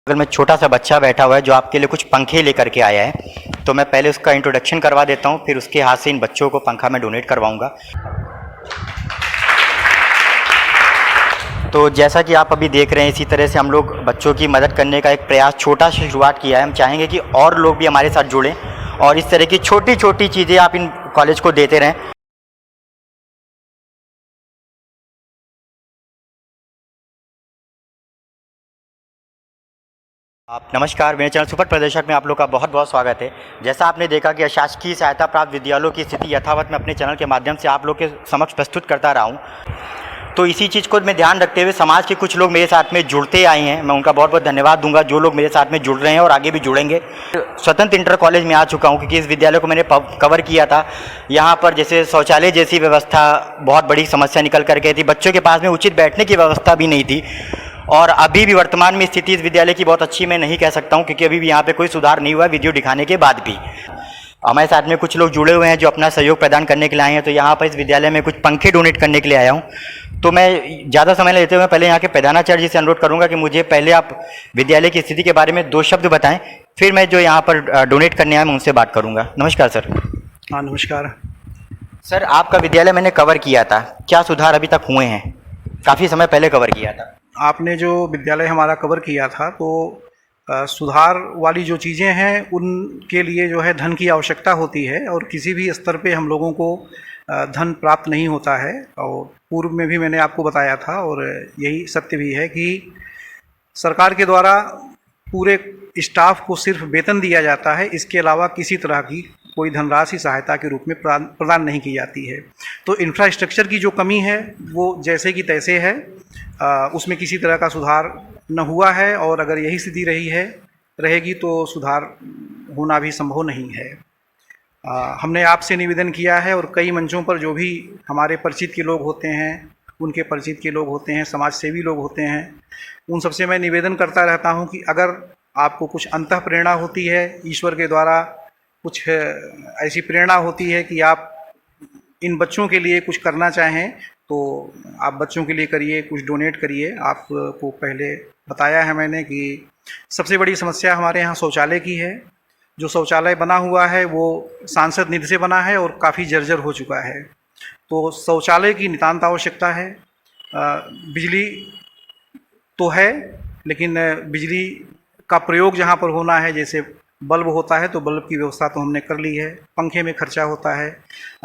बगल में छोटा सा बच्चा बैठा हुआ है जो आपके लिए कुछ पंखे लेकर के आया है। तो मैं पहले उसका इंट्रोडक्शन करवा देता हूँ, फिर उसके हाथ से इन बच्चों को पंखा में डोनेट करवाऊँगा। तो जैसा कि आप अभी देख रहे हैं, इसी तरह से हम लोग बच्चों की मदद करने का एक प्रयास छोटा सा शुरुआत किया है। हम चाहेंगे कि और लोग भी हमारे साथ जुड़ें और इस तरह की छोटी छोटी चीज़ें आप इन कॉलेज को देते रहें। आप नमस्कार, मेरे चैनल सुपर प्रदर्शक में आप लोग का बहुत बहुत स्वागत है। जैसा आपने देखा कि अशासकीय सहायता प्राप्त विद्यालयों की स्थिति यथावत मैं अपने चैनल के माध्यम से आप लोग के समक्ष प्रस्तुत करता रहा हूँ। तो इसी चीज़ को मैं ध्यान रखते हुए समाज के कुछ लोग मेरे साथ में जुड़ते आए हैं। मैं उनका बहुत बहुत धन्यवाद दूंगा जो लोग मेरे साथ में जुड़ रहे हैं और आगे भी जुड़ेंगे। स्वतंत्र इंटर कॉलेज में आ चुका हूँ क्योंकि इस विद्यालय को मैंने कवर किया था। यहाँ पर जैसे शौचालय जैसी व्यवस्था बहुत बड़ी समस्या निकल कर के थी, बच्चों के पास में उचित बैठने की व्यवस्था भी नहीं थी और अभी भी वर्तमान में स्थिति इस विद्यालय की बहुत अच्छी मैं नहीं कह सकता हूँ क्योंकि अभी भी यहाँ पे कोई सुधार नहीं हुआ वीडियो दिखाने के बाद भी। हमारे साथ में कुछ लोग जुड़े हुए हैं जो अपना सहयोग प्रदान करने के लिए आए हैं। तो यहाँ पर इस विद्यालय में कुछ पंखे डोनेट करने के लिए आया हूँ। तो मैं ज़्यादा समय लेते हुए पहले यहाँ के प्रधानाचार्य जी से अनुरोध करूँगा कि मुझे पहले आप विद्यालय की स्थिति के बारे में 2 शब्द बताएं, फिर मैं जो यहाँ पर डोनेट करने आया मैं उनसे बात करूँगा। नमस्कार सर। हाँ नमस्कार सर, आपका विद्यालय मैंने कवर किया था, क्या सुधार अभी तक हुए हैं? काफ़ी समय पहले कवर किया था। आपने जो विद्यालय हमारा कवर किया था तो सुधार वाली जो चीज़ें हैं उनके लिए जो है धन की आवश्यकता होती है और किसी भी स्तर पे हम लोगों को धन प्राप्त नहीं होता है। और पूर्व में भी मैंने आपको बताया था और यही सत्य भी है कि सरकार के द्वारा पूरे स्टाफ को सिर्फ वेतन दिया जाता है, इसके अलावा किसी तरह की कोई धनराशि सहायता के रूप में प्रदान नहीं की जाती है। तो इंफ्रास्ट्रक्चर की जो कमी है वो जैसे कि तैसे है, उसमें किसी तरह का सुधार न हुआ है और अगर यही स्थिति रहेगी तो सुधार होना भी संभव नहीं है। हमने आपसे निवेदन किया है और कई मंचों पर जो भी हमारे परिचित के लोग होते हैं, उनके परिचित के लोग होते हैं, समाज सेवी लोग होते हैं, उन सबसे मैं निवेदन करता रहता हूं कि अगर आपको कुछ अंतः प्रेरणा होती है, ईश्वर के द्वारा कुछ ऐसी प्रेरणा होती है कि आप इन बच्चों के लिए कुछ करना चाहें तो आप बच्चों के लिए करिए, कुछ डोनेट करिए। आपको पहले बताया है मैंने कि सबसे बड़ी समस्या हमारे यहाँ शौचालय की है। जो शौचालय बना हुआ है वो सांसद निधि से बना है और काफ़ी जर्जर हो चुका है। तो शौचालय की नितांत आवश्यकता है। बिजली तो है लेकिन बिजली का प्रयोग जहाँ पर होना है, जैसे बल्ब होता है तो बल्ब की व्यवस्था तो हमने कर ली है। पंखे में खर्चा होता है,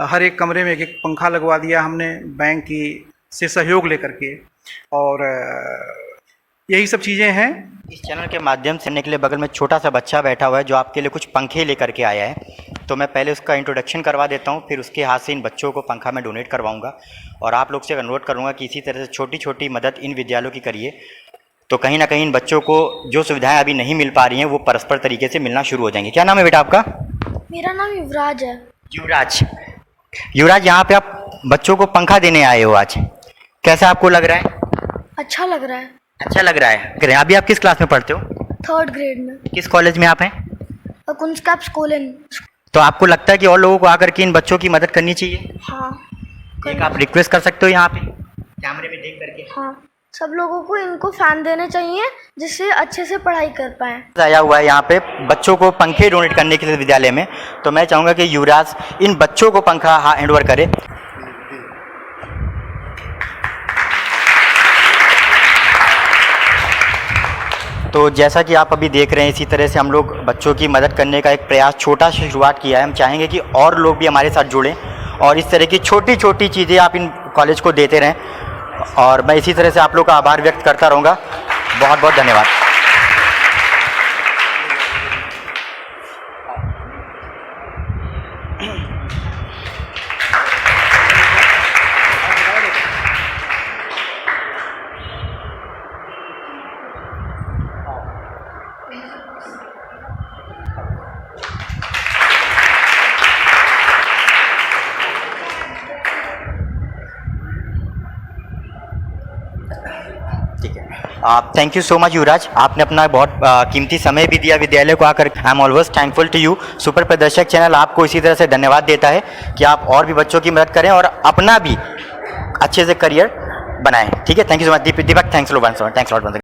हर एक कमरे में एक एक पंखा लगवा दिया हमने बैंक की से सहयोग लेकर के, और यही सब चीज़ें हैं। इस चैनल के माध्यम से करने के लिए बगल में छोटा सा बच्चा बैठा हुआ है जो आपके लिए कुछ पंखे लेकर के आया है। तो मैं पहले उसका इंट्रोडक्शन करवा देता हूँ, फिर उसके हाथ से इन बच्चों को पंखा में डोनेट करवाऊँगा और आप लोग से अनुरोध करूँगा कि इसी तरह से छोटी छोटी मदद इन विद्यालयों की करिए। तो कहीं ना कहीं इन बच्चों को जो सुविधाएं अभी नहीं मिल पा रही हैं वो परस्पर तरीके से मिलना शुरू हो जाएंगी। क्या नाम है बेटा आपका? मेरा नाम युवराज है। युवराज, यहाँ पे आप बच्चों को पंखा देने आए हो आज, कैसा आपको लग रहा है? अच्छा लग रहा है। अच्छा लग रहा है। अभी आप किस क्लास में पढ़ते हो? 3rd ग्रेड में। किस कॉलेज में आप हैं? कुंस्कैप्स कॉलेज। तो आपको लगता है कि और लोगों को आकर के इन बच्चों की मदद करनी चाहिए? हाँ। एक आप रिक्वेस्ट कर सकते हो यहाँ पे कैमरे में देख करके। हाँ, सब लोगों को इनको फैन देने चाहिए जिससे अच्छे से पढ़ाई कर पाएँ। आया हुआ है यहाँ पे बच्चों को पंखे डोनेट करने के लिए विद्यालय में। तो मैं चाहूँगा कि युवराज इन बच्चों को पंखा हैंड ओवर करे। तो जैसा कि आप अभी देख रहे हैं, इसी तरह से हम लोग बच्चों की मदद करने का एक प्रयास छोटा सा शुरुआत किया है। हम चाहेंगे कि और लोग भी हमारे साथ जुड़ें और इस तरह की छोटी छोटी चीज़ें आप इन कॉलेज को देते रहें और मैं इसी तरह से आप लोग का आभार व्यक्त करता रहूँगा। बहुत बहुत धन्यवाद। ठीक है, थैंक यू सो मच युवराज, आपने अपना बहुत कीमती समय भी दिया विद्यालय को आकर। I am always thankful to you. Super प्रदर्शक चैनल आपको इसी तरह से धन्यवाद देता है कि आप और भी बच्चों की मदद करें और अपना भी अच्छे से करियर बनाएं। ठीक है, thank you so much Deepak, thanks lot.